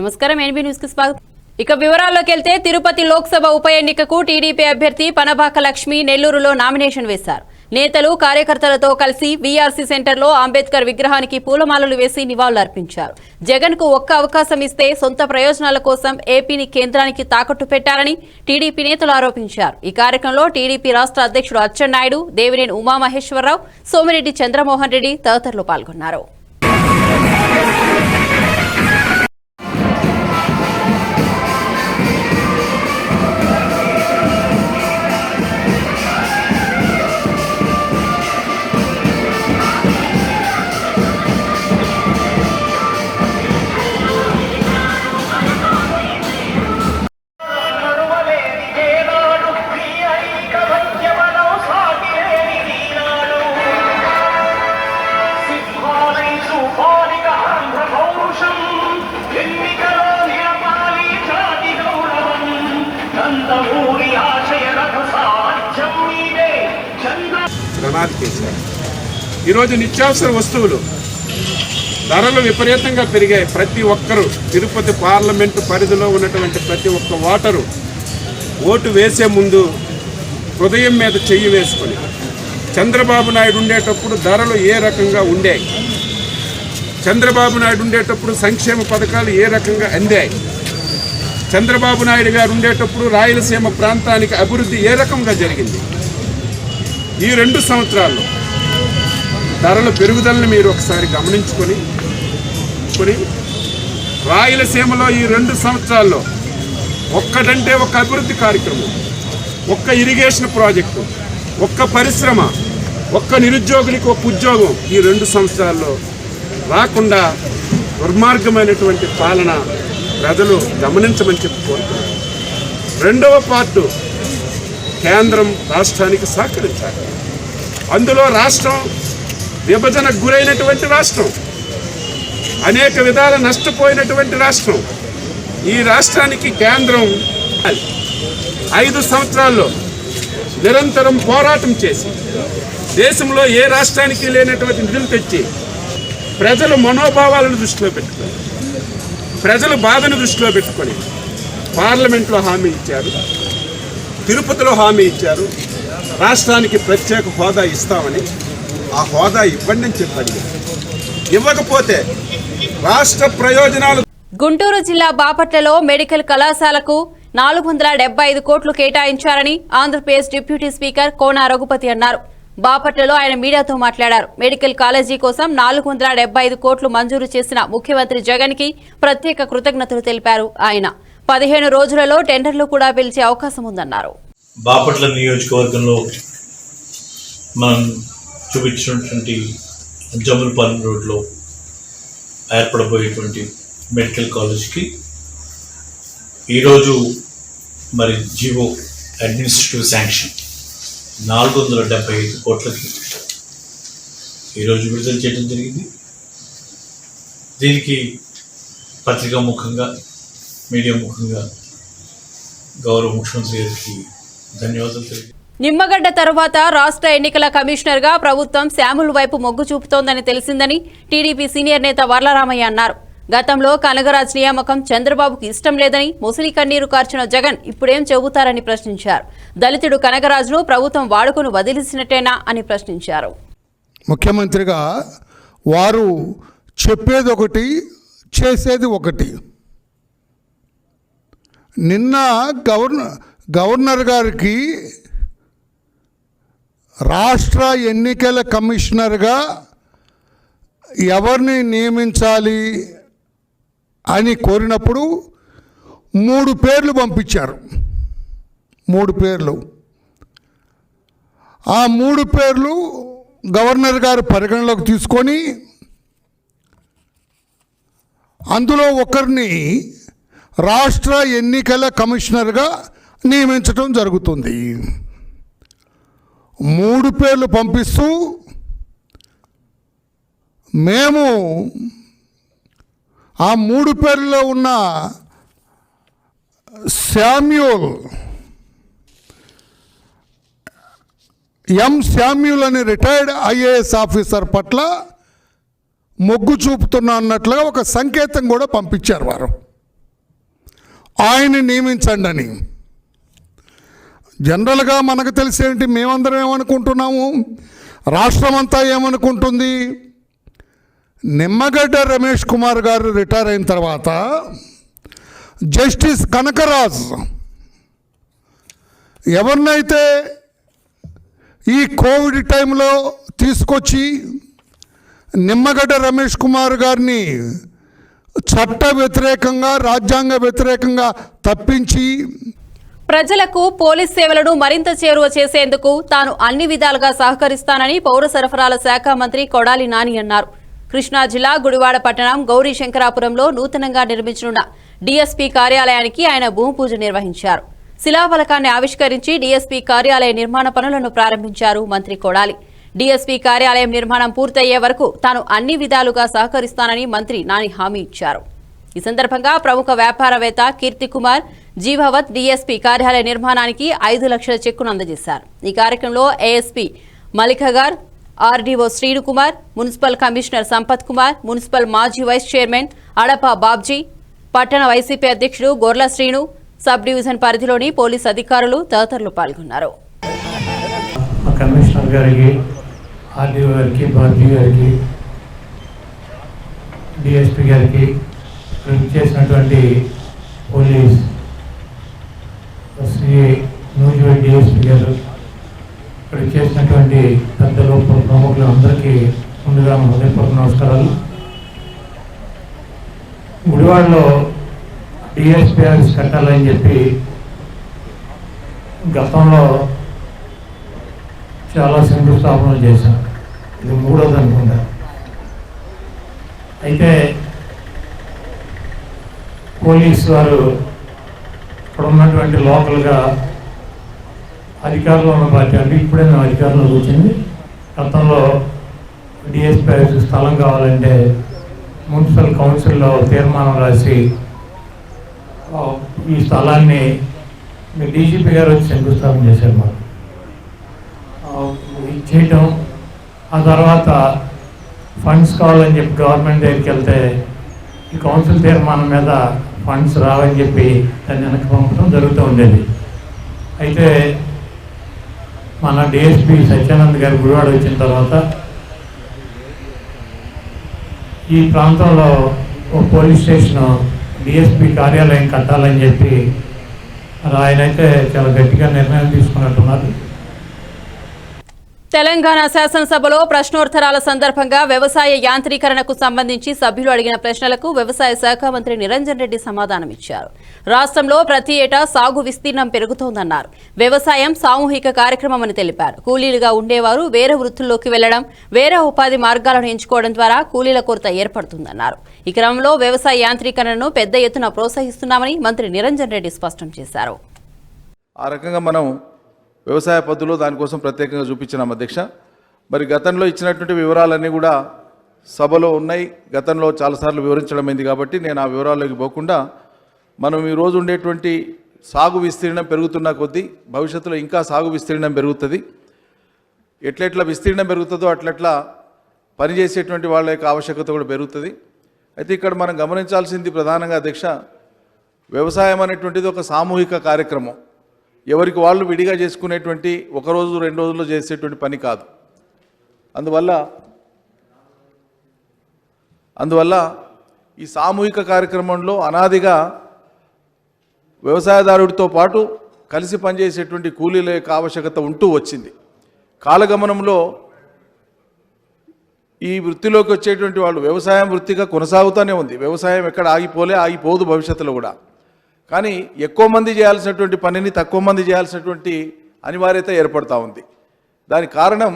నమస్కారం ఎన్బీ న్యూస్ కి స్వాగతం. ఇక వివరాల్లోకి వెళ్తే తిరుపతి లోక్సభ ఉప ఎన్నికకు టీడీపీ అభ్యర్థి పనబాక లక్ష్మి నెల్లూరులో నామినేషన్ వేశారు. నేతలు కార్యకర్తలతో కలిసి వీఆర్సీ సెంటర్లో అంబేద్కర్ విగ్రహానికి పూలమాలలు వేసి నివాళులర్పించారు. జగన్ కు ఒక్క అవకాశం ఇస్తే సొంత ప్రయోజనాల కోసం ఏపీని కేంద్రానికి తాకట్టు పెట్టారని టీడీపీ నేతలు ఆరోపించారు. ఈ కార్యక్రమంలో టీడీపీ రాష్ట్ర అధ్యక్షుడు అచ్చెన్నాయుడు, దేవినేని ఉమామహేశ్వరరావు, సోమిరెడ్డి చంద్రమోహన్ రెడ్డి తదితరులు పాల్గొన్నారు. ప్రణాళిక చేశారు. ఈరోజు నిత్యావసర వస్తువులు ధరలు విపరీతంగా పెరిగాయి. ప్రతి ఒక్కరూ తిరుపతి పార్లమెంటు పరిధిలో ఉన్నటువంటి ప్రతి ఒక్క ఓటు వేసే ముందు హృదయం మీద చెయ్యి వేసుకొని చంద్రబాబు నాయుడు ఉండేటప్పుడు ధరలు ఏ రకంగా ఉండేవి, చంద్రబాబు నాయుడు ఉండేటప్పుడు సంక్షేమ పథకాలు ఏ రకంగా అందాయి, చంద్రబాబు నాయుడు గారు ఉండేటప్పుడు రాయలసీమ ప్రాంతానికి అభివృద్ధి ఏ రకంగా జరిగింది, ఈ 2 సంవత్సరాల్లో ధరల పెరుగుదలని మీరు ఒకసారి గమనించుకొని రాయలసీమలో ఈ 2 సంవత్సరాల్లో ఒక్కటంటే ఒక అభివృద్ధి కార్యక్రమం, ఒక్క ఇరిగేషన్ ప్రాజెక్టు, ఒక్క పరిశ్రమ, ఒక్క నిరుద్యోగునికి ఒక ఉద్యోగం ఈ 2 సంవత్సరాల్లో రాకుండా దుర్మార్గమైనటువంటి పాలన ప్రజలు గమనించమని చెప్పి కోరుతున్నారు. రెండవ పార్టు కేంద్రం రాష్ట్రానికి సహకరించాలి. అందులో రాష్ట్రం విభజనకు గురైనటువంటి రాష్ట్రం, అనేక విధాల నష్టపోయినటువంటి రాష్ట్రం. ఈ రాష్ట్రానికి కేంద్రం 5 సంవత్సరాల్లో నిరంతరం పోరాటం చేసి దేశంలో ఏ రాష్ట్రానికి లేనటువంటి నిధులు తెచ్చి ప్రజల మనోభావాలను దృష్టిలో పెట్టుకొని, ప్రజల బాధను దృష్టిలో పెట్టుకొని పార్లమెంట్లో హామీ ఇచ్చారు, తిరుపతిలో హామీ ఇచ్చారు, రాష్ట్రానికి ప్రత్యేక హోదా ఇస్తామని. ఆ హోదా ఇవ్వండి అని చెప్పండి. ఇవ్వకపోతే రాష్ట్ర ప్రయోజనాలు. గుంటూరు జిల్లా బాపట్లలో మెడికల్ కళాశాలకు 475 కోట్లు కేటాయించారని ఆంధ్రప్రదేశ్ డిప్యూటీ స్పీకర్ కోన రఘుపతి అన్నారు. బాపట్లలో ఆయన మీడియాతో మాట్లాడారు. మెడికల్ కాలేజీ కోసం 475 కోట్లు మంజూరు చేసిన ముఖ్యమంత్రి జగన్ కి ప్రత్యేక కృతజ్ఞతలు తెలిపారు. ఆయన 15 రోజులలో టెండర్లు కూడా పిలిచే అవకాశం ఉందన్నారు. బాపట్ల నియోజకవర్గంలో మనం చూపించినటువంటి జమ్ములపాలెం రోడ్లో ఏర్పడబోయేటువంటి మెడికల్ కాలేజ్కి ఈరోజు మరి జీవో అడ్మినిస్ట్రేటివ్ శాంక్షన్ 475 కోట్లకి ఈరోజు విడుదల చేయడం జరిగింది. దీనికి పత్రికా ముఖంగా, మీడియా ముఖంగా గౌరవ ముఖ్యమంత్రి గారికి ధన్యవాదాలు తెలియజేస్తున్నాను. నిమ్మగడ్డ తరువాత రాష్ట్ర ఎన్నికల కమిషనర్ గా ప్రభుత్వం శాముల్ వైపు మొగ్గు చూపుతోందని తెలిసిందని టీడీపీ సీనియర్ నేత వర్లరామయ్య అన్నారు. గతంలో కనగరాజ్ నియామకం చంద్రబాబుకు ఇష్టం లేదని ముసలి కన్నీరు కార్చిన జగన్ ఇప్పుడేం చెబుతారని ప్రశ్నించారు. దళితుడు కనగరాజ్ను ప్రభుత్వం వాడుకుని వదిలేసినట్టేనా అని ప్రశ్నించారు. ముఖ్యమంత్రిగా వారు చెప్పేది ఒకటి, చేసేది ఒకటి. నిన్న గవర్నర్ గారికి రాష్ట్ర ఎన్నికల కమిషనర్గా ఎవరిని నియమించాలి అని కోరినప్పుడు 3 పేర్లు పంపించారు. 3 పేర్లు. ఆ 3 పేర్లు గవర్నర్ గారు పరిగణలోకి తీసుకొని అందులో ఒకరిని రాష్ట్ర ఎన్నికల కమిషనర్గా నియమించడం జరుగుతుంది. 3 పేర్లు పంపిస్తూ మేము ఆ 3 పేర్లలో ఉన్న శామ్యూల్ అనే రిటైర్డ్ ఐఏఎస్ ఆఫీసర్ పట్ల మొగ్గు చూపుతున్నా అన్నట్లుగా ఒక సంకేతం కూడా పంపించారు వారు. ఆయన నియమించండి అని. జనరల్గా మనకు తెలిసేంటి, మేమందరం ఏమనుకుంటున్నాము, రాష్ట్రం అంతా ఏమనుకుంటుంది, నిమ్మగడ్డ రమేష్ కుమార్ గారు రిటైర్ అయిన తర్వాత జస్టిస్ కనకరాజ్ ఎవరినైతే ఈ కోవిడ్ టైంలో తీసుకొచ్చి నిమ్మగడ్డ రమేష్ కుమార్ గారిని చట్ట వ్యతిరేకంగా, రాజ్యాంగ వ్యతిరేకంగా తప్పించి ప్రజలకు పోలీస్ సేవలను మరింత చేరువ చేసేందుకు తాను అన్ని విధాలుగా సహకరిస్తానని పౌర సరఫరాల శాఖ మంత్రి కొడాలి నాని అన్నారు. కృష్ణా జిల్లా గుడివాడ పట్టణం గౌరీ శంకరాపురంలో నూతనంగా నిర్మించనున్న డీఎస్పీ కార్యాలయానికి ఆయన భూమి పూజ నిర్వహించారు. శిలాఫలకాన్ని ఆవిష్కరించి డీఎస్పీ కార్యాలయ నిర్మాణ పనులను ప్రారంభించారు మంత్రి కొడాలి. డీఎస్పీ కార్యాలయం నిర్మాణం పూర్తయ్యే వరకు తాను అన్ని విధాలుగా సహకరిస్తానని మంత్రి నాని హామీ ఇచ్చారు. ఈ సందర్భంగా ప్రముఖ వ్యాపారవేత్త కీర్తి కుమార్ జీవవత్ డీఎస్పీ కార్యాలయ నిర్మాణానికి 5 లక్షల చెక్కును అందజేశారు. ఈ కార్యక్రమంలో ఏఎస్పీ మలిఖగార్, RDO Srinukumar, municipal commissioner Sampath Kumar, municipal మాజీ వైస్ చైర్మన్ అడప బాబ్జీ, పట్టణ వైసీపీ అధ్యక్షుడు గొర్ల శ్రీను, సబ్ డివిజన్ పరిధిలోని పోలీసు అధికారులు తదితరులు పాల్గొన్నారు. కమిషనర్ గారికి, ఆర్డీఓ గారికి, బాబ్జీ గారికి, డిఎస్పీ గారికి, చేసినటువంటి పోలీస్ సిఐ నూజివీడు డిఎస్పీ గారు, ఇక్కడ చేసినటువంటి పెద్దలు, ప్రముఖులు అందరికీ ముందుగా హృదయపూర్వక నమస్కారాలు. గుడివాడలో డిఎస్పీ ఆఫీస్ కట్టాలని చెప్పి గతంలో చాలా శంకుస్థాపనలు చేశాం. ఇది 3వది అనుకుంటా. అయితే పోలీసు వారు ఇక్కడ ఉన్నటువంటి లోకల్గా అధికారంలో ఉన్న పార్టీ అంటే ఇప్పుడే మేము అధికారంలో కూర్చుంది. గతంలో డిఎస్పీ ఆఫీస్ స్థలం కావాలంటే మున్సిపల్ కౌన్సిల్లో తీర్మానం రాసి ఈ స్థలాన్ని డీజీపీ గారు వచ్చి శంకుస్థాపన చేశారు. మాకు చేయటం, ఆ తర్వాత ఫండ్స్ కావాలని చెప్పి గవర్నమెంట్ దగ్గరికి వెళ్తే ఈ కౌన్సిల్ తీర్మానం మీద ఫండ్స్ రావని చెప్పి దాన్ని వెనక్కి పంపడం జరుగుతూ ఉండేది. అయితే మన డిఎస్పీ సత్యానంద్ గారు గుడివాడ వచ్చిన తర్వాత ఈ ప్రాంతంలో ఒక పోలీస్ స్టేషన్ డిఎస్పీ కార్యాలయం కట్టాలని చెప్పి ఆయనైతే చాలా గట్టిగా నిర్ణయం తీసుకున్నట్టున్నారు. తెలంగాణ శాసనసభలో ప్రశ్నోత్తరాల సందర్భంగా వ్యవసాయ యాంత్రీకరణకు సంబంధించి సభ్యులు అడిగిన ప్రశ్నలకు వ్యవసాయ శాఖ మంత్రి నిరంజన్ రెడ్డి సమాధానమిచ్చారు. రాష్ట్రంలో ప్రతి ఏటా సాగు విస్తీర్ణం పెరుగుతోందన్నారు. వ్యవసాయం సామూహిక కార్యక్రమమని తెలిపారు. కూలీలుగా ఉండేవారు వేరే వృత్తుల్లోకి వెళ్లడం, వేరే ఉపాధి మార్గాలను ఎంచుకోవడం ద్వారా కూలీల కొరత ఏర్పడుతుందన్నారు. ఈ క్రమంలో వ్యవసాయ యాంత్రీకరణను పెద్ద ఎత్తున ప్రోత్సహిస్తున్నామని మంత్రి నిరంజన్ రెడ్డి స్పష్టం చేశారు. ఆ రకంగా మనం వ్యవసాయ పద్ధతిలో దానికోసం ప్రత్యేకంగా చూపించినాం అధ్యక్ష. మరి గతంలో ఇచ్చినటువంటి వివరాలన్నీ కూడా సభలో ఉన్నాయి. గతంలో చాలాసార్లు వివరించడం అయింది కాబట్టి నేను ఆ వివరాల్లోకి పోకుండా మనం ఈరోజు ఉండేటువంటి సాగు విస్తీర్ణం పెరుగుతున్న కొద్దీ భవిష్యత్తులో ఇంకా సాగు విస్తీర్ణం పెరుగుతుంది. ఎట్లెట్లా విస్తీర్ణం పెరుగుతుందో అట్లట్లా పనిచేసేటువంటి వాళ్ళ యొక్క ఆవశ్యకత కూడా పెరుగుతుంది. అయితే ఇక్కడ మనం గమనించాల్సింది ప్రధానంగా అధ్యక్ష, వ్యవసాయం అనేటువంటిది ఒక సామూహిక కార్యక్రమం. ఎవరికి వాళ్ళు విడిగా చేసుకునేటువంటి 1 రోజు 2 రోజుల్లో చేసేటువంటి పని కాదు. అందువల్ల ఈ సామూహిక కార్యక్రమంలో అనాదిగా వ్యవసాయదారుడితో పాటు కలిసి పనిచేసేటువంటి కూలీల యొక్క ఆవశ్యకత ఉంటూ వచ్చింది. కాలగమనంలో ఈ వృత్తిలోకి వచ్చేటువంటి వాళ్ళు వ్యవసాయం వృత్తిగా కొనసాగుతూనే ఉంది. వ్యవసాయం ఎక్కడ ఆగిపోదు భవిష్యత్తులో కూడా. కానీ ఎక్కువ మంది చేయాల్సినటువంటి పనిని తక్కువ మంది చేయాల్సినటువంటి అనివార్యత ఏర్పడుతూ ఉంది. దానికి కారణం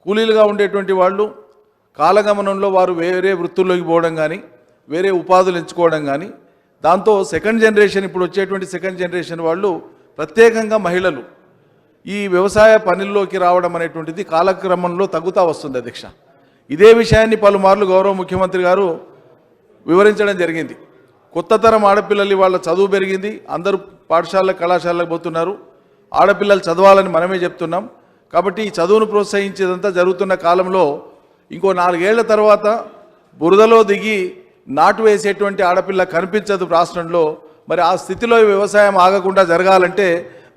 కూలీలుగా ఉండేటువంటి వాళ్ళు కాలగమనంలో వారు వేరే వృత్తుల్లోకి పోవడం కానీ, వేరే ఉపాధులు ఎంచుకోవడం కానీ, దాంతో సెకండ్ జనరేషన్, ఇప్పుడు వచ్చేటువంటి సెకండ్ జనరేషన్ వాళ్ళు ప్రత్యేకంగా మహిళలు ఈ వ్యవసాయ పనుల్లోకి రావడం అనేటువంటిది కాలక్రమంలో తగ్గుతూ వస్తుంది అధ్యక్ష. ఇదే విషయాన్ని పలుమార్లు గౌరవ ముఖ్యమంత్రి గారు వివరించడం జరిగింది. కొత్త తరం ఆడపిల్లలు వాళ్ళ చదువు పెరిగింది, అందరూ పాఠశాల కళాశాలకు పోతున్నారు. ఆడపిల్లలు చదవాలని మనమే చెప్తున్నాం. కాబట్టి ఈ చదువును ప్రోత్సహించేదంతా జరుగుతున్న కాలంలో ఇంకో 4 ఏళ్ల తర్వాత బురదలో దిగి నాటు వేసేటువంటి ఆడపిల్ల కనిపించదు రాష్ట్రంలో. మరి ఆ స్థితిలో వ్యవసాయం ఆగకుండా జరగాలంటే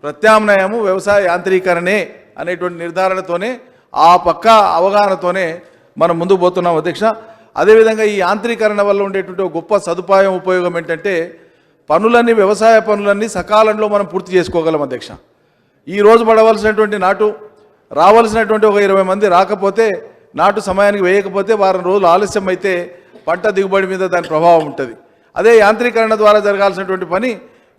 ప్రత్యామ్నాయము వ్యవసాయ యాంత్రీకరణే అనేటువంటి నిర్ధారణతోనే ఆ పక్క అవగాహనతోనే మనం ముందుకు పోతున్నాం అధ్యక్ష. అదేవిధంగా ఈ యాంత్రీకరణ వల్ల ఉండేటువంటి ఒక గొప్ప సదుపాయం ఉపయోగం ఏంటంటే పనులన్నీ వ్యవసాయ పనులన్నీ సకాలంలో మనం పూర్తి చేసుకోగలం అధ్యక్ష. ఈ రోజు పడవలసినటువంటి నాటు రావాల్సినటువంటి ఒక 20 మంది రాకపోతే నాటు సమయానికి వేయకపోతే వారం రోజులు ఆలస్యం అయితే పంట దిగుబడి మీద దాని ప్రభావం ఉంటుంది. అదే యాంత్రీకరణ ద్వారా జరగాల్సినటువంటి పని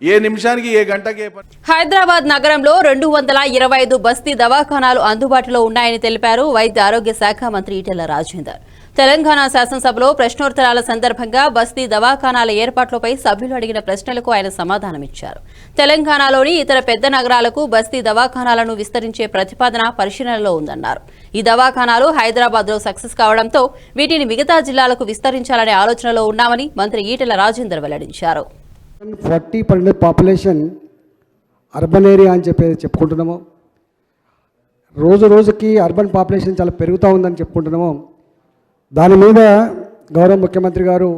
ఏ నిమిషానికి ఏ గంటకి ఏ పని. హైదరాబాద్ నగరంలో 225 బస్తీ దవాఖానాలు అందుబాటులో ఉన్నాయని తెలిపారు వైద్య ఆరోగ్య శాఖ మంత్రి ఈటెల రాజేందర్. తెలంగాణ శాసనసభలో ప్రశ్నోత్తరాల సందర్భంగా బస్తీ దవాఖానాల ఏర్పాట్లపై సభ్యులు అడిగిన ప్రశ్నలకు ఆయన సమాధానమిచ్చారు. తెలంగాణలోని ఇతర పెద్ద నగరాలకు బస్తీ దవాఖానాలను విస్తరించే ప్రతిపాదన పరిశీలనలో ఉందన్నారు. ఈ దవాఖానాలు హైదరాబాద్లో సక్సెస్ కావడంతో వీటిని మిగతా జిల్లాలకు విస్తరించాలనే ఆలోచనలో ఉన్నామని మంత్రి ఈటెల రాజేందర్ వెల్లడించారు. 40% పాపులేషన్ అర్బన్ ఏరియా అని చెప్పుకుంటున్నాము. రోజు రోజుకి అర్బన్ పాపులేషన్ చాలా పెరుగుతూ ఉందని చెప్పుకుంటున్నాము. దాని మీద గౌరవ ముఖ్యమంత్రి గారు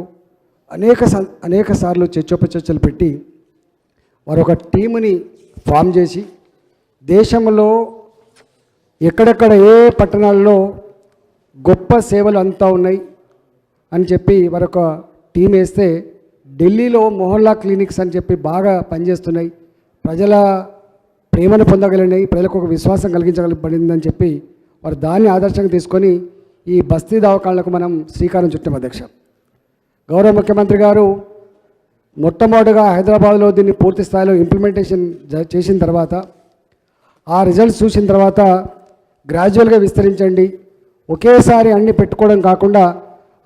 అనేక సార్లు చర్చోపచర్చలు పెట్టి వారు ఒక టీముని ఫామ్ చేసి దేశంలో ఎక్కడెక్కడ ఏ పట్టణాల్లో గొప్ప సేవలు అంతా ఉన్నాయి అని చెప్పి వారొక టీం వేస్తే ఢిల్లీలో మొహల్లా క్లినిక్స్ అని చెప్పి బాగా పనిచేస్తున్నాయి, ప్రజల ప్రేమను పొందగలిగినాయి, ప్రజలకు ఒక విశ్వాసం కలిగించగలిగిందని చెప్పి వారు దాన్ని ఆదర్శంగా తీసుకొని ఈ బస్తీ దవాఖానాలకు మనం శ్రీకారం చుట్టాం అధ్యక్ష. గౌరవ ముఖ్యమంత్రి గారు మొట్టమొదటిగా హైదరాబాద్లో దీన్ని పూర్తి స్థాయిలో ఇంప్లిమెంటేషన్ చేసిన తర్వాత ఆ రిజల్ట్స్ చూసిన తర్వాత గ్రాడ్యువల్గా విస్తరించండి, ఒకేసారి అన్ని పెట్టుకోవడం కాకుండా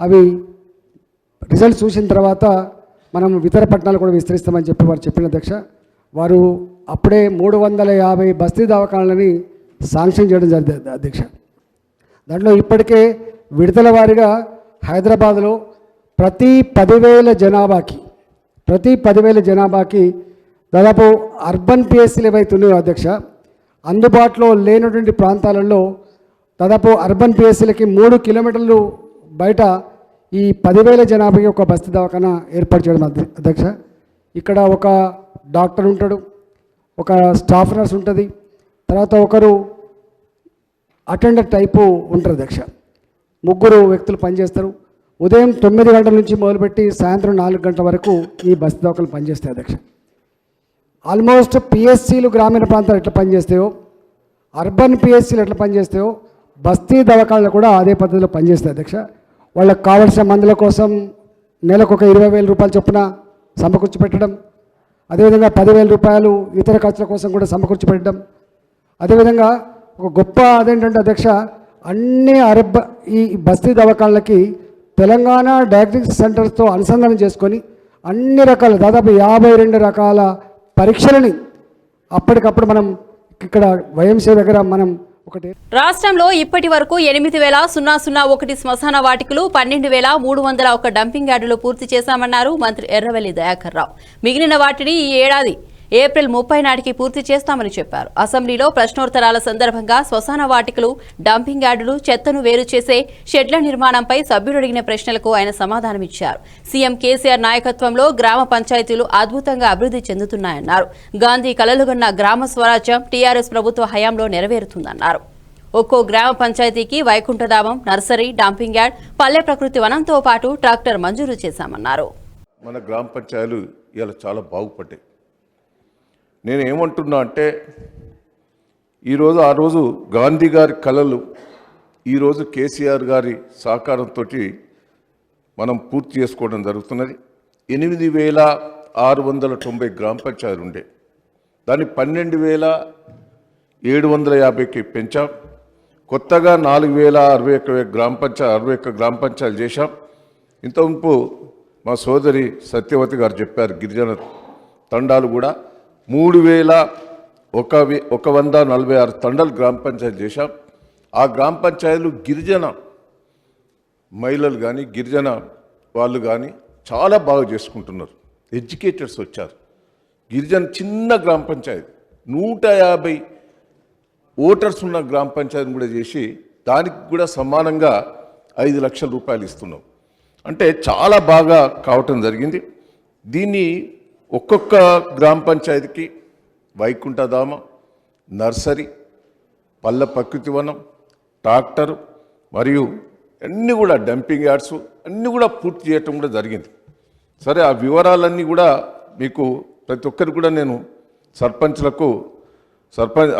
అవి రిజల్ట్స్ చూసిన తర్వాత మనం ఇతర పట్టణాలు కూడా విస్తరిస్తామని చెప్పి వారు చెప్పిన అధ్యక్ష. వారు అప్పుడే 350 బస్తీ దవాఖానాలని శాంక్షన్ చేయడం జరిగింది అధ్యక్ష. దాంట్లో ఇప్పటికే విడతల వారీగా హైదరాబాద్లో ప్రతి 10,000 జనాభాకి దాదాపు అర్బన్ పిఎస్సీలు ఏవైతే ఉన్నాయో అధ్యక్ష, అందుబాటులో లేనటువంటి ప్రాంతాలలో దాదాపు అర్బన్ పిఎస్సీలకి 3 కిలోమీటర్లు బయట ఈ 10,000 జనాభాకి ఒక బస్తీ దవాఖానా ఏర్పాటు చేయడం అధ్యక్ష. ఇక్కడ ఒక డాక్టర్ ఉంటాడు, ఒక స్టాఫ్ నర్స్ ఉంటుంది, తర్వాత ఒకరు అటెండర్ టైపు ఉంటారు అధ్యక్ష. 3 వ్యక్తులు పనిచేస్తారు. ఉదయం 9 గంటల నుంచి మొదలుపెట్టి సాయంత్రం 4 గంటల వరకు ఈ బస్తీ దవాఖానాలు పనిచేస్తాయి అధ్యక్ష. ఆల్మోస్ట్ పిఎస్సీలు గ్రామీణ ప్రాంతాలు ఎట్లా పనిచేస్తాయో, అర్బన్ పిఎస్సీలు ఎట్లా పనిచేస్తాయో బస్తీ దవాఖానాలు కూడా అదే పద్ధతిలో పనిచేస్తాయి అధ్యక్ష. వాళ్ళకి కావాల్సిన మందుల కోసం నెలకు ఒక 20,000 రూపాయలు చొప్పున సమకూర్చి పెట్టడం, అదేవిధంగా 10,000 రూపాయలు ఇతర ఖర్చుల కోసం కూడా సమకూర్చి పెట్టడం. అదేవిధంగా ఒక గొప్ప అదేంటంటే అధ్యక్ష, అన్ని ఈ బస్తీ దవాఖానాలకి తెలంగాణ డయాగ్నోస్టిక్ సెంటర్స్తో అనుసంధానం చేసుకొని అన్ని రకాల దాదాపు 52 రకాల పరీక్షలని అప్పటికప్పుడు మనం ఇక్కడ వైఎంసీ దగ్గర మనం ఒకటి. రాష్ట్రంలో ఇప్పటి వరకు 8,001 శ్మశాన వాటికలు, 12,301 డంపింగ్ యార్డులు పూర్తి చేశామన్నారు మంత్రి ఎర్రవెల్లి దయాకర్ రావు. మిగిలిన వాటిని ఈ ఏడాది ఏప్రిల్ 30 నాటికి పూర్తి చేస్తామని చెప్పారు. అసెంబ్లీలో ప్రశ్నోత్తరాల సందర్భంగా శ్మశాన వాటికలు, డంపింగ్ యార్డులు, చెత్తను వేరు చేసే షెడ్ల నిర్మాణంపై సభ్యులు అడిగిన ప్రశ్నలకు ఆయన సమాధానమిచ్చారు. సీఎం కేసీఆర్ నాయకత్వంలో గ్రామ పంచాయతీలు అద్భుతంగా అభివృద్ధి చెందుతున్నాయన్నారు. గాంధీ కలలుగన్న గ్రామ స్వరాజ్యం టీఆర్ఎస్ ప్రభుత్వ హయాంలో నెరవేరుతుందన్నారు. ఒక్కో గ్రామ పంచాయతీకి వైకుంఠధామం, నర్సరీ, డంపింగ్ యార్డ్, పల్లె ప్రకృతి వనంతో పాటు ట్రాక్టర్ మంజూరు చేశామన్నారు. మన గ్రామ పంచాయతీలు ఇలా చాలా బాగుపడ్డాయి. నేను ఏమంటున్నా అంటే ఈరోజు ఆ రోజు గాంధీ గారి కళలు ఈరోజు కేసీఆర్ గారి సహకారంతో మనం పూర్తి చేసుకోవడం జరుగుతున్నది. 8,690 గ్రామ పంచాయతీలు ఉండే దాన్ని 12,750కి పెంచాం. కొత్తగా 4,061 గ్రామ పంచాయతీలు చేశాం. ఇంతవరకు మా సోదరి సత్యవతి గారు చెప్పారు, గిరిజన తండాలు కూడా 3,146 తండాలు గ్రామ పంచాయతీ చేశాం. ఆ గ్రామ పంచాయతీలు గిరిజన మహిళలు కానీ గిరిజన వాళ్ళు కానీ చాలా బాగా చేసుకుంటున్నారు. ఎడ్యుకేటర్స్ వచ్చారు. గిరిజన చిన్న గ్రామ పంచాయతీ 150 ఓటర్స్ ఉన్న గ్రామ పంచాయతీని కూడా చేసి దానికి కూడా సమానంగా 5 లక్షల రూపాయలు ఇస్తున్నాం. అంటే చాలా బాగా కావటం జరిగింది. దీన్ని ఒక్కొక్క గ్రామ పంచాయతీకి వైకుంఠధామ, నర్సరీ, పల్ల ప్రకృతి వనం, ట్రాక్టర్ మరియు అన్నీ కూడా డంపింగ్ యార్డ్స్ అన్నీ కూడా పూర్తి చేయటం కూడా జరిగింది. సరే, ఆ వివరాలన్నీ కూడా మీకు ప్రతి ఒక్కరికి కూడా నేను సర్పంచ్లకు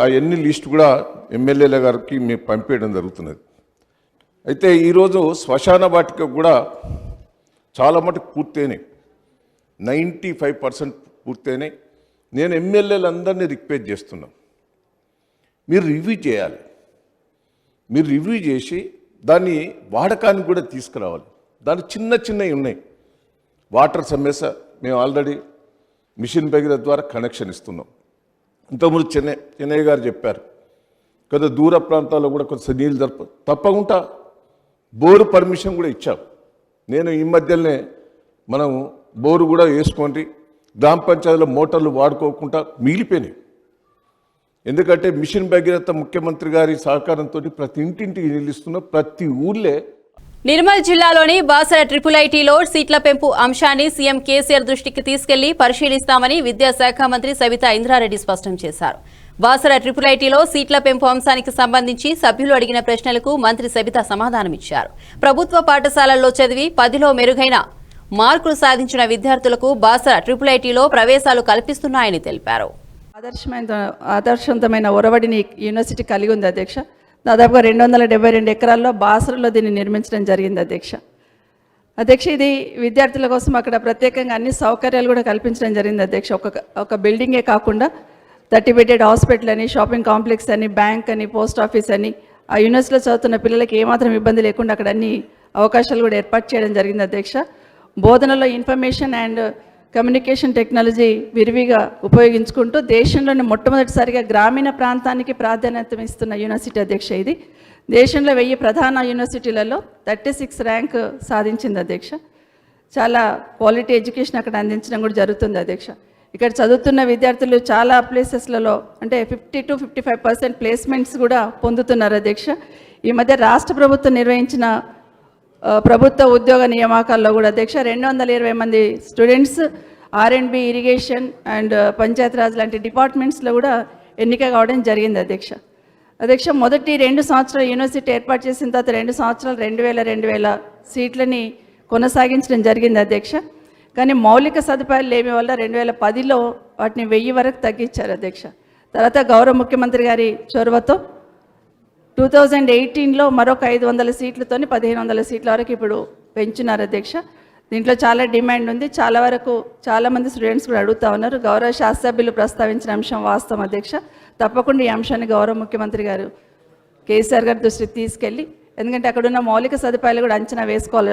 అవన్నీ లిస్ట్ కూడా ఎమ్మెల్యేల గారికి మేము పంపించడం జరుగుతున్నది. అయితే ఈరోజు శ్మశాన వాటిక కూడా చాలా మటుకు పూర్తయినాయి, 95% పూర్తయినాయి. నేను ఎమ్మెల్యేలందరినీ రిక్వెస్ట్ చేస్తున్నాను, మీరు రివ్యూ చేయాలి. మీరు రివ్యూ చేసి దాన్ని వాడకానికి కూడా తీసుకురావాలి. దాని చిన్నవి ఉన్నాయి. వాటర్ సమస్య మేము ఆల్రెడీ మిషన్ భగీరథ ద్వారా కనెక్షన్ ఇస్తున్నాం. ఇంతకుముందు చెన్నయ్య గారు చెప్పారు కదా, దూర ప్రాంతాల్లో కూడా కొంచెం నీళ్ళు తప్పకుండా బోరు పర్మిషన్ కూడా ఇచ్చాం. నేను ఈ మధ్యలోనే మనం బోరు కూడా వేసుకోండి, గ్రామ పంచాయతీలో మోటార్లు వాడుకోకుండా మిగిలిపోయినాయి. ఎందుకంటే మిషన్ భగీరథ ముఖ్యమంత్రి గారి సహకారంతో ప్రతి ఇంటింటికి నిలుస్తున్న ప్రతి ఊళ్ళే. నిర్మల్ జిల్లాలోని బాసర IIITలో సీట్ల పెంపు అంశాన్ని సీఎం కేసీఆర్ దృష్టికి తీసుకెళ్లి పరిశీలిస్తామని విద్యాశాఖ మంత్రి సబితా ఇంద్రారెడ్డి స్పష్టం చేశారు. బాసర IIITలో సీట్ల పెంపు అంశానికి సంబంధించి సభ్యులు అడిగిన ప్రశ్నలకు మంత్రి సబితా సమాధానమిచ్చారు. ప్రభుత్వ పాఠశాలల్లో చదివి 10లో మెరుగైన మార్కులు సాధించిన విద్యార్థులకు బాసర IIITలో ప్రవేశాలు కల్పిస్తున్నాయని తెలిపారు. ఆదర్శవంతమైన ఒరవడిని యూనివర్సిటీ కలిగి ఉంది అధ్యక్ష. దాదాపుగా 272 ఎకరాల్లో బాసరలో దీన్ని నిర్మించడం జరిగింది అధ్యక్ష. ఇది విద్యార్థుల కోసం అక్కడ ప్రత్యేకంగా అన్ని సౌకర్యాలు కూడా కల్పించడం జరిగింది అధ్యక్ష. ఒక బిల్డింగే కాకుండా 30 బెడెడ్ హాస్పిటల్ అని, షాపింగ్ కాంప్లెక్స్ అని, బ్యాంక్ అని, పోస్ట్ ఆఫీస్ అని, ఆ యూనివర్సిటీలో చదువుతున్న పిల్లలకి ఏమాత్రం ఇబ్బంది లేకుండా అక్కడ అన్ని అవకాశాలు కూడా ఏర్పాటు చేయడం జరిగింది అధ్యక్ష. బోధనలో ఇన్ఫర్మేషన్ అండ్ కమ్యూనికేషన్ టెక్నాలజీ విరివిగా ఉపయోగించుకుంటూ దేశంలోని మొట్టమొదటిసారిగా గ్రామీణ ప్రాంతానికి ప్రాధాన్యత ఇస్తున్న యూనివర్సిటీ అధ్యక్ష. ఇది దేశంలో 1000 ప్రధాన యూనివర్సిటీలలో 36 ర్యాంక్ సాధించింది అధ్యక్ష. చాలా క్వాలిటీ ఎడ్యుకేషన్ అక్కడ అందించడం కూడా జరుగుతుంది అధ్యక్ష. ఇక్కడ చదువుతున్న విద్యార్థులు చాలా ప్లేసెస్లలో అంటే 50 to 55% ప్లేస్మెంట్స్ కూడా పొందుతున్నారు అధ్యక్ష. ఈ మధ్య రాష్ట్ర ప్రభుత్వం నిర్వహించిన ప్రభుత్వ ఉద్యోగ నియామకాల్లో కూడా అధ్యక్ష 220 మంది students R&B, irrigation and Panchayati Raj లాంటి డిపార్ట్మెంట్స్లో కూడా ఎన్నిక కావడం జరిగింది అధ్యక్ష. మొదటి 2 సంవత్సరాలు యూనివర్సిటీ ఏర్పాటు చేసిన తర్వాత 2 సంవత్సరాలు 2000 సీట్లని కొనసాగించడం జరిగింది అధ్యక్ష. కానీ మౌలిక సదుపాయాలు లేని వల్ల 2010లో వాటిని 1000 వరకు తగ్గించారు అధ్యక్ష. తర్వాత గౌరవ ముఖ్యమంత్రి గారి చొరవతో 2018లో మరొక 500 సీట్లతోని 1500 సీట్ల వరకు ఇప్పుడు పెంచున్నారు అధ్యక్ష. దీంట్లో చాలా డిమాండ్ ఉంది. చాలామంది స్టూడెంట్స్ కూడా అడుగుతా ఉన్నారు. గౌరవ శాసనసభ్యులు ప్రస్తావించిన అంశం వాస్తవం అధ్యక్ష. తప్పకుండా ఈ అంశాన్ని గౌరవ ముఖ్యమంత్రి గారు కేసీఆర్ గారి దృష్టికి తీసుకెళ్ళి, ఎందుకంటే అక్కడ ఉన్న మౌలిక సదుపాయాలు కూడా అంచనా వేసుకోవాలి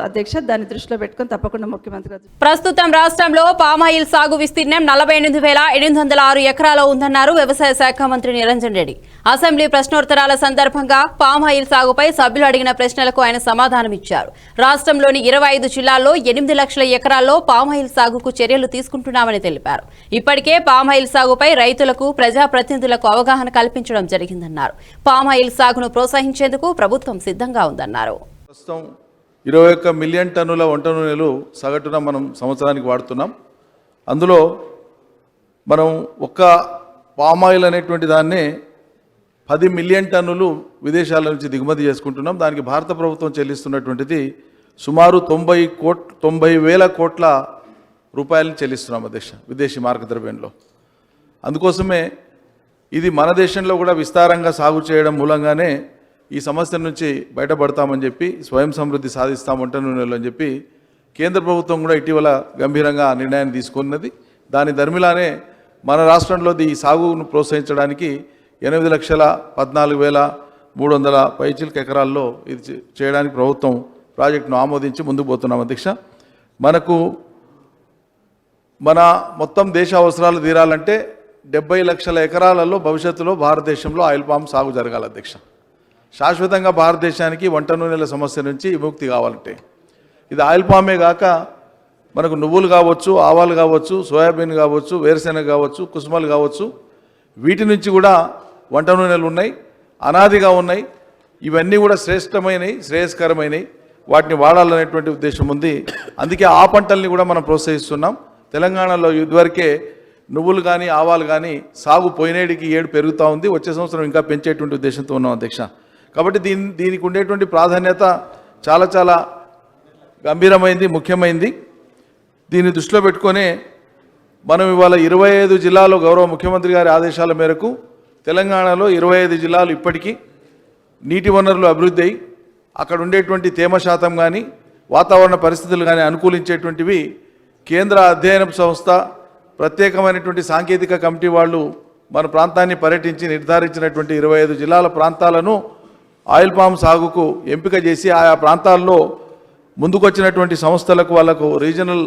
అధ్యక్ష. దాన్ని దృష్టిలో పెట్టుకొని తప్పకుండా ముఖ్యమంత్రి గారు. ప్రస్తుతం రాష్ట్రంలో పామాయిల్ సాగు విస్తీర్ణం 48,806 ఎకరాలు ఉందన్నారు వ్యవసాయ శాఖ మంత్రి నిరంజన్ రెడ్డి. అసెంబ్లీ ప్రశ్నోత్తరాల సందర్భంగా పామాయిల్ సాగుపై సభ్యులు అడిగిన ప్రశ్నలకు ఆయన సమాధానమిచ్చారు. రాష్ట్రంలోని 25 జిల్లాల్లో 8 లక్షల ఎకరాల్లో పామాయిల్ సాగుకు చర్యలు తీసుకుంటున్నామని తెలిపారు. ఇప్పటికే పామాయిల్ సాగుపై రైతులకు, ప్రజాప్రతినిధులకు అవగాహన కల్పించడం జరిగిందన్నారు. పామాయిల్ సాగును ప్రోత్సహించేందుకు ప్రభుత్వం సిద్ధంగా ఉందన్నారు. ప్రస్తుతం 21 మిలియన్ టన్నుల వంట నూనెలు సగటున మనం సంవత్సరానికి వాడుతున్నాం. అందులో మనం ఒక్క పామాయిల్ అనేటువంటి దాన్ని 10 మిలియన్ టన్నులు విదేశాల నుంచి దిగుమతి చేసుకుంటున్నాం. దానికి భారత ప్రభుత్వం చెల్లిస్తున్నటువంటిది సుమారు 90,000 కోట్ల రూపాయలను చెల్లిస్తున్నాం అధ్యక్ష, విదేశీ మార్గద్రవ్యంలో. అందుకోసమే ఇది మన దేశంలో కూడా విస్తారంగా సాగు చేయడం మూలంగానే ఈ సమస్య నుంచి బయటపడతామని చెప్పి, స్వయం సమృద్ధి సాధిస్తాం వంట నూనెలు అని చెప్పి కేంద్ర ప్రభుత్వం కూడా ఇటీవల గంభీరంగా నిర్ణయాన్ని తీసుకున్నది. దాని ధర్మిలానే మన రాష్ట్రంలో ఈ సాగును ప్రోత్సహించడానికి 8,14,300 పైచిల్క ఎకరాల్లో ఇది చేయడానికి ప్రభుత్వం ప్రాజెక్టును ఆమోదించి ముందుకు పోతున్నాం అధ్యక్ష. మన మొత్తం దేశ అవసరాలు తీరాలంటే 70 లక్షల ఎకరాలలో భవిష్యత్తులో భారతదేశంలో ఆయిల్ పామ్ సాగు జరగాలి అధ్యక్ష. శాశ్వతంగా భారతదేశానికి వంట నూనెల సమస్య నుంచి విముక్తి కావాలంటే ఇది ఆయిల్ పామే కాక మనకు నువ్వులు కావచ్చు, ఆవాలు కావచ్చు, సోయాబీన్ కావచ్చు, వేరుశెనగ కావచ్చు, కుసుమలు కావచ్చు, వీటి నుంచి కూడా వంట నూనెలు ఉన్నాయి, అనాదిగా ఉన్నాయి. ఇవన్నీ కూడా శ్రేష్టమైనవి, శ్రేయస్కరమైనవి. వాటిని వాడాలనేటువంటి ఉద్దేశం ఉంది. అందుకే ఆ పంటల్ని కూడా మనం ప్రోత్సహిస్తున్నాం. తెలంగాణలో ఇదివరకే నువ్వులు కానీ ఆవాలు కానీ సాగు పోయినేడికి 7 పెరుగుతూ ఉంది. వచ్చే సంవత్సరం ఇంకా పెంచేటువంటి ఉద్దేశంతో ఉన్నాం అధ్యక్ష. కాబట్టి దీనికి ఉండేటువంటి ప్రాధాన్యత చాలా చాలా గంభీరమైంది, ముఖ్యమైంది. దీన్ని దృష్టిలో పెట్టుకొని మనం ఇవాళ 25 జిల్లాలో గౌరవ ముఖ్యమంత్రి గారి ఆదేశాల మేరకు తెలంగాణలో 25 జిల్లాలు ఇప్పటికీ నీటి వనరులు అభివృద్ధి అయ్యి అక్కడ ఉండేటువంటి తేమ శాతం కానీ వాతావరణ పరిస్థితులు కానీ అనుకూలించేటువంటివి కేంద్ర అధ్యయన సంస్థ ప్రత్యేకమైనటువంటి సాంకేతిక కమిటీ వాళ్ళు మన ప్రాంతాన్ని పర్యటించి నిర్ధారించినటువంటి 25 జిల్లాల ప్రాంతాలను ఆయిల్ పామ్ సాగుకు ఎంపిక చేసి ఆయా ప్రాంతాల్లో ముందుకొచ్చినటువంటి సంస్థలకు వాళ్ళకు రీజనల్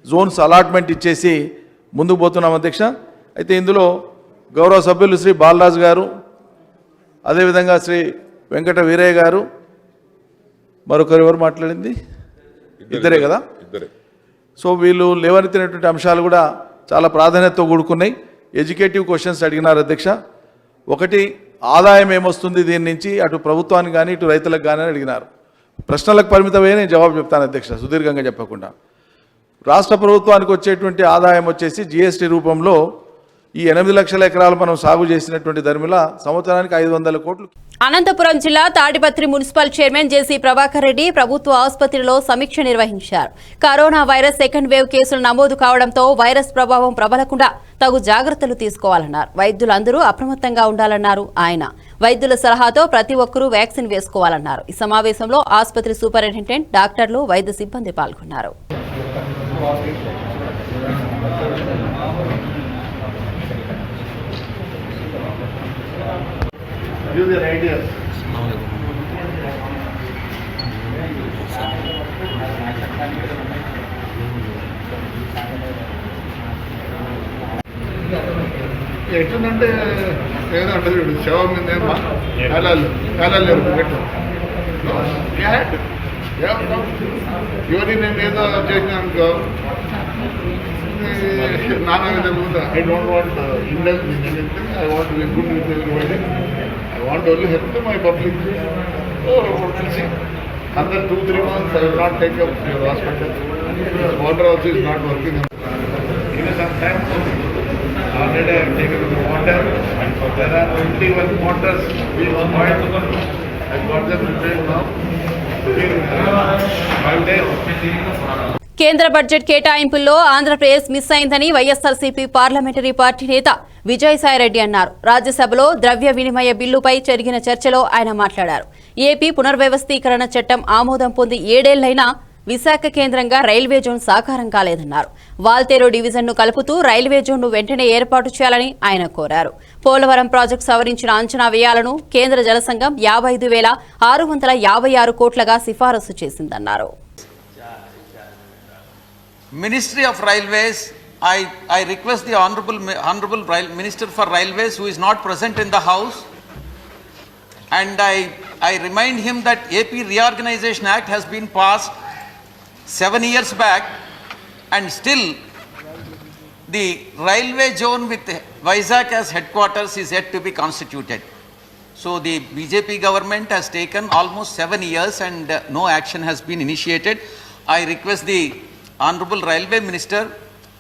జోన్స్ అలాట్మెంట్ ఇచ్చేసి ముందుకు పోతున్నాం అధ్యక్ష. అయితే ఇందులో గౌరవ సభ్యులు శ్రీ బాలరాజు గారు, అదేవిధంగా శ్రీ వెంకట వీరయ్య గారు, మరొకరు ఎవరు మాట్లాడింది? ఇద్దరే కదా. సో వీళ్ళు లేవనెత్తినటువంటి అంశాలు కూడా చాలా ప్రాధాన్యతతో కూడుకున్నాయి. ఎడ్యుకేటివ్ క్వశ్చన్స్ అడిగినారు అధ్యక్ష. ఒకటి, ఆదాయం ఏమొస్తుంది దీని నుంచి, అటు ప్రభుత్వానికి కానీ ఇటు రైతులకు కానీ అడిగినారు. ప్రశ్నలకు పరిమితమే నేను జవాబు చెప్తాను అధ్యక్ష, సుదీర్ఘంగా చెప్పకుండా. రాష్ట్ర ప్రభుత్వానికి వచ్చేటువంటి ఆదాయం వచ్చేసి జీఎస్టీ రూపంలో ఈ 8 లక్షల ఎకరాలు మనం సాగు చేసినటువంటి ధర్మిల సంవత్సరానికి 500 కోట్లు. అనంతపురం జిల్లా తాడిపత్రి మున్సిపల్ చైర్మన్ జేసీ ప్రభాకర్ రెడ్డి ప్రభుత్వ ఆసుపత్రిలో సమీక్ష నిర్వహించారు. కరోనా వైరస్ సెకండ్ వేవ్ కేసులు నమోదు కావడంతో వైరస్ ప్రభావం ప్రబలకుండా తగు జాగ్రత్తలు తీసుకోవాలన్నారు. వైద్యులందరూ అప్రమత్తంగా ఉండాలన్నారు ఆయన. వైద్యుల సలహాతో ప్రతి ఒక్కరూ వ్యాక్సిన్ వేసుకోవాలన్నారు. ఈ సమావేశంలో ఆసుపత్రి సూపరింటెండెంట్, డాక్టర్లు, వైద్య సిబ్బంది పాల్గొన్నారు. ఎట్లంటే ఏదో ఉంటుంది చూడు, శవం మీద కాలాలు పెట్టు ఎవరి నేను ఏదో చేసిన అనుకో నానా విధంగా I don't want Indus I want good with everybody. I want only help to my public. Under 2-3 months, I will not take up your hospital. Water also is not working. Give me some time. Already I have taken the water. There are 21 motors being spoiled. I got them repaired now. In 5 days. కేంద్ర budget కేటాయింపుల్లో Andhra Pradesh miss అయిందని YSRCP parliamentary party నేత విజయసాయిరెడ్డి అన్నారు. రాజ్యసభలో ద్రవ్య వినిమయ బిల్లుపై జరిగిన చర్చలో ఆయన మాట్లాడారు. ఏపీ పునర్వ్యవస్థీకరణ చట్టం ఆమోదం పొంది 7 ఏళ్లైనా విశాఖ కేంద్రంగా రైల్వే జోన్ సాకారం కాలేదన్నారు. వాల్తేరు డివిజన్ను కలుపుతూ రైల్వే జోన్ను వెంటనే ఏర్పాటు చేయాలని ఆయన కోరారు. పోలవరం ప్రాజెక్టు సవరించిన అంచనా వ్యయాలను కేంద్ర జలసంఘం 55,656 కోట్లుగా సిఫారసు చేసిందన్నారు. Ministry of Railways, I request the Honorable Minister for Railways, who is not present in the House, and I remind him that AP Reorganization Act has been passed 7 years back, and still the railway zone with Vizag as headquarters is yet to be constituted. So the BJP government has taken almost 7 years and no action has been initiated. I request the Honorable Railway Minister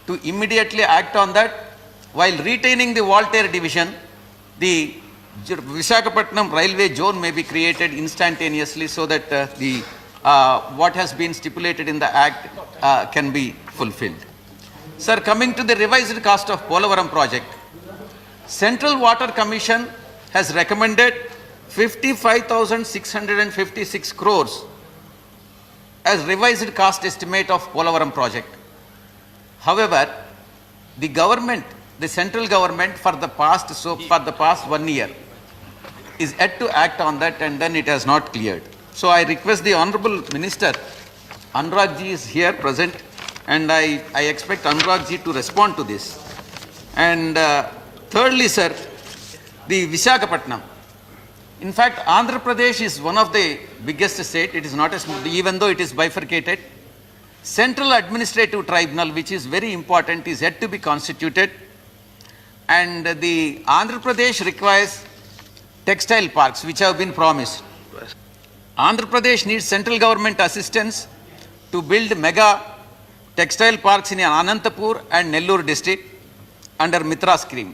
to immediately act on that. While retaining the Valteri division, the Visakhapatnam railway zone may be created instantaneously so that what has been stipulated in the act can be fulfilled. Sir, coming to the revised cost of Polavaram project, Central Water Commission has recommended 55,656 crores as revised cost estimate of Polavaram project. However, the government, the central government for the past 1 year is yet to act on that, and then it has not cleared. So I request the Honorable Minister, Anurag ji is here present, and I expect Anurag ji to respond to this. And thirdly, sir, the Visakhapatnam. In fact, Andhra Pradesh is one of the biggest state. It is not even though it is bifurcated. Central Administrative Tribunal, which is very important, is yet to be constituted. And the Andhra Pradesh requires textile parks, which have been promised. Andhra Pradesh needs central government assistance to build mega textile parks in Anantapur and Nellore district under Mitra scheme.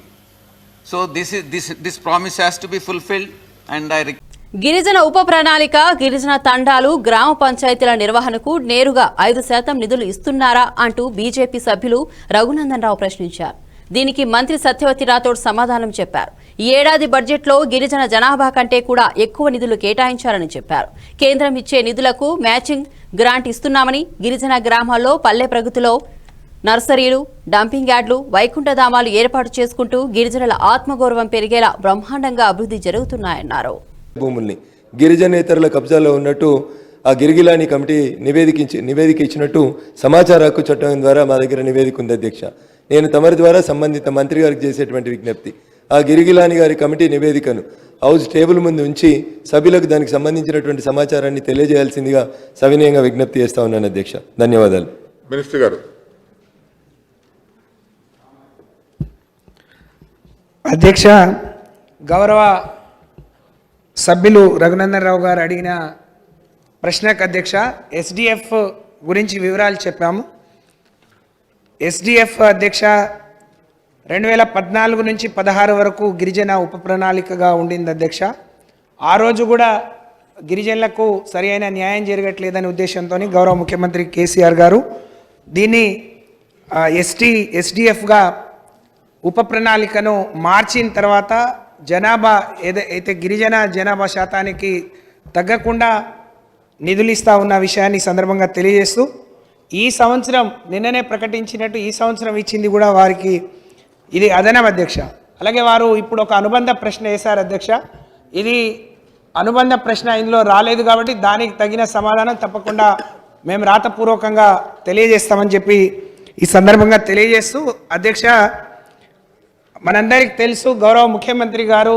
So this promise has to be fulfilled, and I గిరిజన ఉప ప్రణాళిక గిరిజన తండాలు గ్రామ పంచాయతీల నిర్వహణకు నేరుగా 5% నిధులు ఇస్తున్నారా అంటూ బీజేపీ సభ్యులు రఘునందన్ రావు ప్రశ్నించారు. దీనికి మంత్రి సత్యవతి రాథోడ్ సమాధానం చెప్పారు. ఈ ఏడాది బడ్జెట్లో గిరిజన జనాభా కంటే కూడా ఎక్కువ నిధులు కేటాయించారని చెప్పారు. కేంద్రం ఇచ్చే నిధులకు మ్యాచింగ్ గ్రాంట్ ఇస్తున్నామని, గిరిజన గ్రామాల్లో పల్లె ప్రగతిలో నర్సరీలు, డంపింగ్ యార్డులు, వైకుంఠధామాలు ఏర్పాటు చేసుకుంటూ గిరిజనుల ఆత్మగౌరవం పెరిగేలా బ్రహ్మాండంగా అభివృద్ధి జరుగుతున్నాయన్నారు. భూముల్ని గిరిజనేతరుల కబ్జాలో ఉన్నట్టు ఆ గిరిగిలాని కమిటీ నివేదిక ఇచ్చినట్టు సమాచార హక్కు చట్టం ద్వారా మా దగ్గర నివేదిక ఉంది అధ్యక్ష. నేను తమరి ద్వారా సంబంధిత మంత్రి గారికి చేసేటువంటి విజ్ఞప్తి, ఆ గిరిగిలాని గారి కమిటీ నివేదికను హౌస్ టేబుల్ ముందు ఉంచి సభ్యులకు దానికి సంబంధించినటువంటి సమాచారాన్ని తెలియజేయాల్సిందిగా సవినయంగా విజ్ఞప్తి చేస్తా ఉన్నాను అధ్యక్ష. ధన్యవాదాలు. మినిస్టర్ గారు. అధ్యక్ష, గౌరవ సభ్యులు రఘునందన్ రావు గారు అడిగిన ప్రశ్నకు అధ్యక్ష, ఎస్డిఎఫ్ గురించి వివరాలు చెప్పాము. ఎస్డిఎఫ్ అధ్యక్ష 2014 నుంచి 16 వరకు గిరిజన ఉప ప్రణాళికగా ఉండింది అధ్యక్ష. ఆ రోజు కూడా గిరిజనులకు సరి అయిన న్యాయం జరగట్లేదనే ఉద్దేశంతో గౌరవ ముఖ్యమంత్రి కేసీఆర్ గారు దీన్ని ఎస్డిఎఫ్గా ఉప ప్రణాళికను మార్చిన తర్వాత జనాభా ఏదైతే గిరిజన జనాభా శాతానికి తగ్గకుండా నిధులు ఇస్తూ ఉన్న విషయాన్ని సందర్భంగా తెలియజేస్తూ, ఈ సంవత్సరం నిన్ననే ప్రకటించినట్టు ఈ సంవత్సరం ఇచ్చింది కూడా వారికి ఇది అదనం అధ్యక్ష. అలాగే వారు ఇప్పుడు ఒక అనుబంధ ప్రశ్న వేశారు అధ్యక్ష. ఇది అనుబంధ ప్రశ్న ఇందులో రాలేదు కాబట్టి దానికి తగిన సమాధానం తప్పకుండా మేము రాతపూర్వకంగా తెలియజేస్తామని చెప్పి ఈ సందర్భంగా తెలియజేస్తూ, అధ్యక్ష మనందరికి తెలుసు గౌరవ ముఖ్యమంత్రి గారు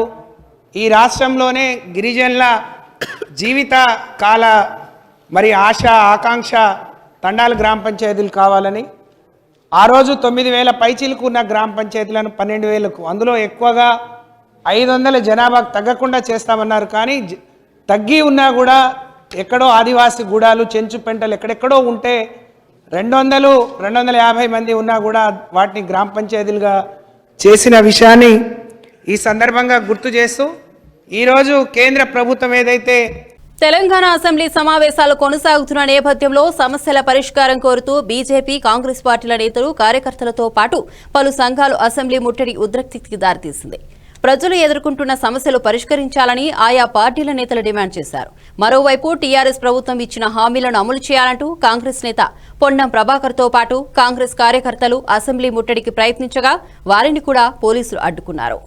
ఈ రాష్ట్రంలోనే గిరిజనుల జీవిత కాల మరి ఆశ ఆకాంక్ష తండాలు గ్రామ పంచాయతీలు కావాలని, ఆ రోజు 9,000 పైచీలకు ఉన్న గ్రామ పంచాయతీలను 12,000కు, అందులో ఎక్కువగా 500 జనాభాకు తగ్గకుండా చేస్తామన్నారు. కానీ తగ్గి ఉన్నా కూడా ఎక్కడో ఆదివాసీ గూడాలు చెంచు పెంటలు ఎక్కడెక్కడో ఉంటే 200-250 మంది ఉన్నా కూడా వాటిని గ్రామ పంచాయతీలుగా చేసిన విషయాన్ని ఈ సందర్భంగా గుర్తు చేస్తూ, ఈరోజు కేంద్ర ప్రభుత్వం ఏదైతే తెలంగాణ అసెంబ్లీ సమావేశాలు కొనసాగుతున్న నేపథ్యంలో సమస్యల పరిష్కారం కోరుతూ బీజేపీ, కాంగ్రెస్ పార్టీల నేతలు, కార్యకర్తలతో పాటు పలు సంఘాలు అసెంబ్లీ ముట్టడి ఉద్రిక్తతకి దారితీసింది. ప్రజలు ఎదుర్కొంటున్న సమస్యలు పరిష్కరించాలని ఆయా పార్టీల నేతలు డిమాండ్ చేశారు. మరోవైపు టీఆర్ఎస్ ప్రభుత్వం ఇచ్చిన హామీలను అమలు చేయాలంటూ కాంగ్రెస్ నేత పొన్నం ప్రభాకర్తో పాటు కాంగ్రెస్ కార్యకర్తలు అసెంబ్లీ ముట్టడికి ప్రయత్నించగా వారిని కూడా పోలీసులు అడ్డుకున్నారు.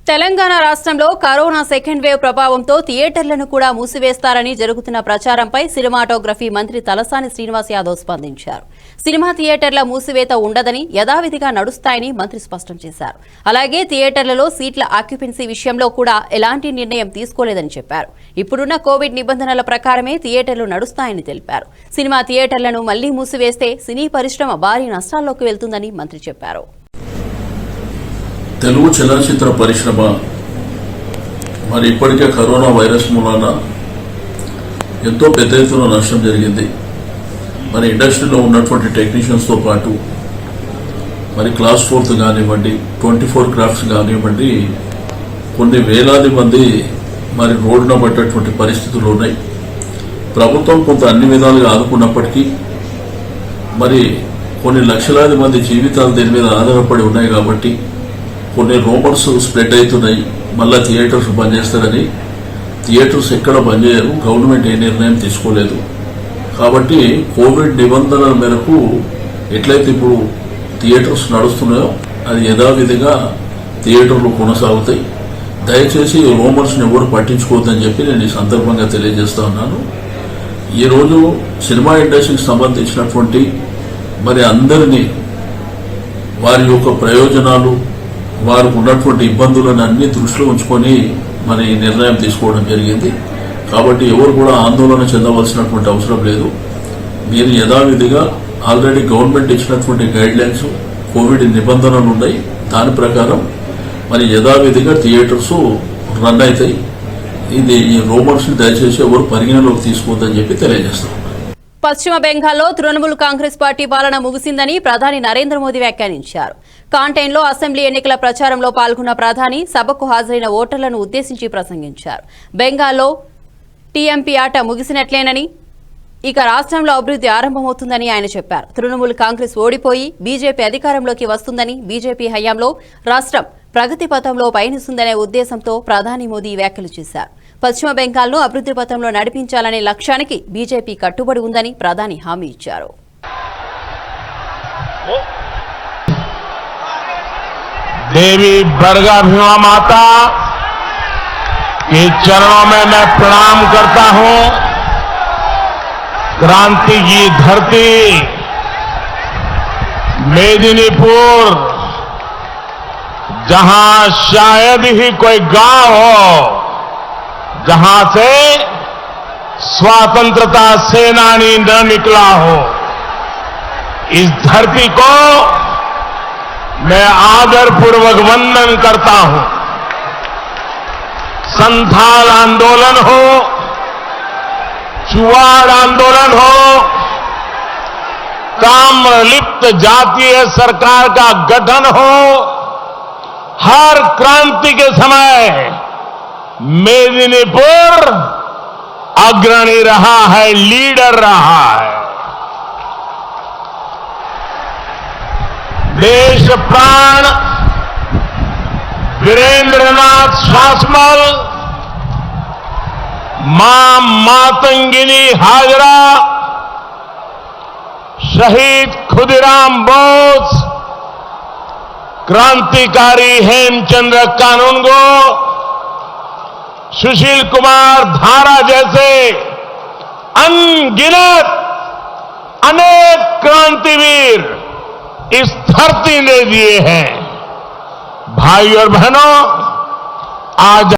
తెలంగాణ రాష్ట్రంలో కరోనా సెకండ్ వేవ్ ప్రభావంతో థియేటర్లను కూడా మూసివేస్తారని జరుగుతున్న ప్రచారంపై సినిమాటోగ్రఫీ మంత్రి తలసాని శ్రీనివాస్ యాదవ్ స్పందించారు. సినిమా థియేటర్ల మూసివేత ఉండదని, యథావిధిగా నడుస్తాయని మంత్రి స్పష్టం చేశారు. అలాగే థియేటర్లలో సీట్ల ఆక్యుపెన్సీ విషయంలో కూడా ఎలాంటి నిర్ణయం తీసుకోలేదని చెప్పారు. ఇప్పుడున్న కోవిడ్ నిబంధనల ప్రకారమే థియేటర్లు నడుస్తాయని తెలిపారు. సినిమా థియేటర్లను మళ్లీ మూసివేస్తే సినీ పరిశ్రమ భారీ నష్టాల్లోకి వెళ్తుందని మంత్రి చెప్పారు. తెలుగు చలనచిత్ర పరిశ్రమ మరి ఇప్పటికే కరోనా వైరస్ మూలాన ఎంతో పెద్ద ఎత్తున నష్టం జరిగింది. మరి ఇండస్ట్రీలో ఉన్నటువంటి టెక్నీషియన్స్తో పాటు మరి క్లాస్ 4th కానివ్వండి, 24 క్రాఫ్ట్స్ కానివ్వండి, కొన్ని వేలాది మంది మరి రోడ్డున పడ్డటువంటి పరిస్థితులు ఉన్నాయి. ప్రభుత్వం కొంత అన్ని విధాలుగా ఆదుకున్నప్పటికీ మరి కొన్ని లక్షలాది మంది జీవితాలు దీని మీద ఆధారపడి ఉన్నాయి కాబట్టి కొన్ని రూమర్స్ స్ప్రెడ్ అవుతున్నాయి. మళ్ళా థియేటర్స్ బంద్ చేస్తారని. థియేటర్స్ ఎక్కడ బంద్ చేయరు, గవర్నమెంట్ ఏ నిర్ణయం తీసుకోలేదు. కాబట్టి కోవిడ్ నిబంధనల మేరకు ఎట్లయితే ఇప్పుడు థియేటర్స్ నడుస్తున్నాయో అది యథావిధిగా థియేటర్లు కొనసాగుతాయి. దయచేసి రూమర్స్ని ఎవరు పట్టించుకోవద్దని చెప్పి నేను ఈ సందర్భంగా తెలియజేస్తా ఉన్నాను. ఈరోజు సినిమా ఇండస్ట్రీకి సంబంధించినటువంటి మరి అందరినీ వారి యొక్క ప్రయోజనాలు, వారికి ఉన్నటువంటి ఇబ్బందులను అన్ని దృష్టిలో ఉంచుకొని మరి నిర్ణయం తీసుకోవడం జరిగింది. కాబట్టి ఎవరు కూడా ఆందోళన చెందవలసినటువంటి అవసరం లేదు. మీరు యథావిధిగా ఆల్రెడీ గవర్నమెంట్ ఇచ్చినటువంటి గైడ్ లైన్స్, కోవిడ్ నిబంధనలు ఉన్నాయి. దాని ప్రకారం మరి యథావిధిగా థియేటర్స్ రన్ అవుతాయి. ఇది ఈ రూమర్స్ దయచేసి ఎవరు పరిగణలోకి తీసుకోవద్దని చెప్పి తెలియజేస్తాం. పశ్చిమ బెంగాల్లో తృణమూల్ కాంగ్రెస్ పార్టీ పాలన ముగిసిందని ప్రధాని నరేంద్ర మోదీ వ్యాఖ్యానించారు. కాంటైన్లో అసెంబ్లీ ఎన్నికల ప్రచారంలో పాల్గొన్న ప్రధాని సభకు హాజరైన ఓటర్లను ఉద్దేశించి ప్రసంగించారు. బెంగాల్లో టీఎంపీ ఆట ముగిసినట్లేనని, ఇక రాష్ట్రంలో అభివృద్ధి ఆరంభమవుతుందని ఆయన చెప్పారు. తృణమూల్ కాంగ్రెస్ ఓడిపోయి బీజేపీ అధికారంలోకి వస్తుందని, బీజేపీ హయాంలో రాష్ట్రం ప్రగతి పథంలో పయనిస్తుందనే ఉద్దేశంతో ప్రధాని మోదీ వ్యాఖ్యలు చేశారు. పశ్చిమ బెంగాల్ను అభివృద్ధి పథంలో నడిపించాలనే లక్ష్యానికి బీజేపీ కట్టుబడి ఉందని ప్రధాని హామీ ఇచ్చారు. देवी बरगाभिमा माता के चरणों में मैं प्रणाम करता हूं. क्रांति की धरती मेदिनीपुर, जहां शायद ही कोई गांव हो जहां से स्वतंत्रता सेनानी न निकला हो, इस धरती को मैं आदरपूर्वक वंदन करता हूं. संथाल आंदोलन हो, चुवाड़ आंदोलन हो, ताम्रलिप्त जातीय सरकार का गठन हो, हर क्रांति के समय मेदिनीपुर अग्रणी रहा है, लीडर रहा है. देश प्राण वीरेंद्रनाथ शासमल, मां मातंगिनी हाजरा, शहीद खुदीराम बोस, क्रांतिकारी हेमचंद्र कानूनगो, सुशील कुमार धारा जैसे अनगिनत अनेक क्रांतिवीर इस धरती ने दिए हैं. भाई और बहनों, आज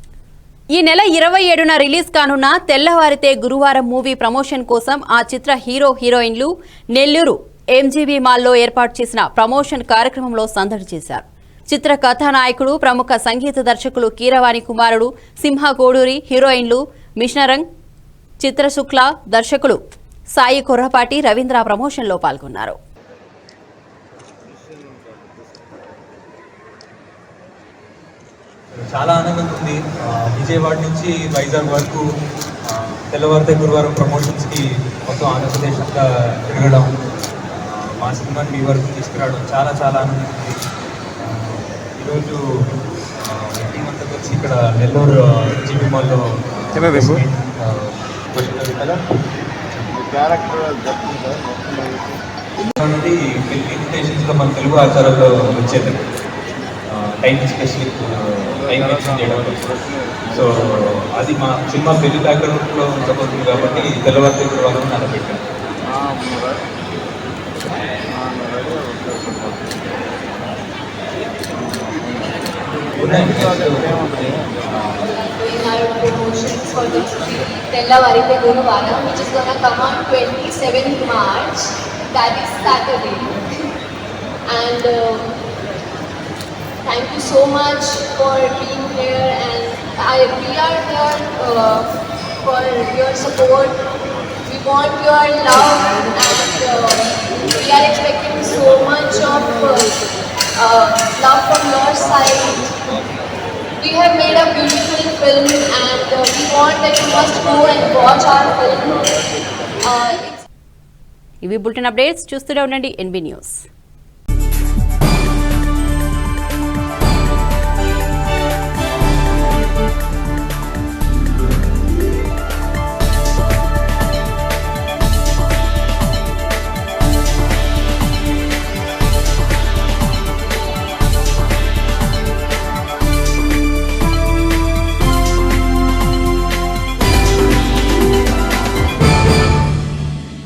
ఈ నెల 27న రిలీజ్ కానున్న తెల్లవారితే గురువారం మూవీ ప్రమోషన్ కోసం ఆ చిత్ర హీరోయిన్లు నెల్లూరు ఎంజీబీ మాల్లో ఏర్పాటు చేసిన ప్రమోషన్ కార్యక్రమంలో సందడి చేశారు. చిత్ర కథానాయకుడు, ప్రముఖ సంగీత దర్శకులు కీరవాణి కుమారుడు సింహ కోడూరి, హీరోయిన్లు మిషనరంగ్, చిత్రశుక్ల, దర్శకులు సాయి కొర్రపాటి, రవీంద్ర ప్రమోషన్లో పాల్గొన్నారు. చాలా ఆనందంగా ఉంది. విజయవాడ నుంచి వైజాగ్ వరకు తెల్లవారితే గురువారం ప్రమోషన్స్కి మొత్తం ఆంధ్రప్రదేశ్ అంతా తిరగడం, మా సినిమాని మీ వరకు తీసుకురావడం చాలా చాలా ఆనందంగా ఉంది. ఈరోజు టీం అంతా కలిసి ఇక్కడ నెల్లూరు జీబీ మాల్లో అనేది ఇన్విటేషన్స్లో మన తెలుగు ఆచారాల్లో వచ్చేది టైం స్పెసిఫిక్ టైం మెన్షన్ చేయడం. సో అది మా సినిమా పెళ్లి బ్యాక్గ్రౌండ్లో ఉండబోతుంది కాబట్టి తెల్లవారితే గురువారం నానబెట్టాను. promotions for the Tellavarite Guruvaram, which is going to come on 27th March, that is Saturday. And thank you so much for being here, and we are here for your support. We want your love, and we are expecting so much of love from your side. We have made a beautiful film, and we want that you must go and watch our film. ఇవి bulletin updates. చూస్తూనే ఉండండి NB news.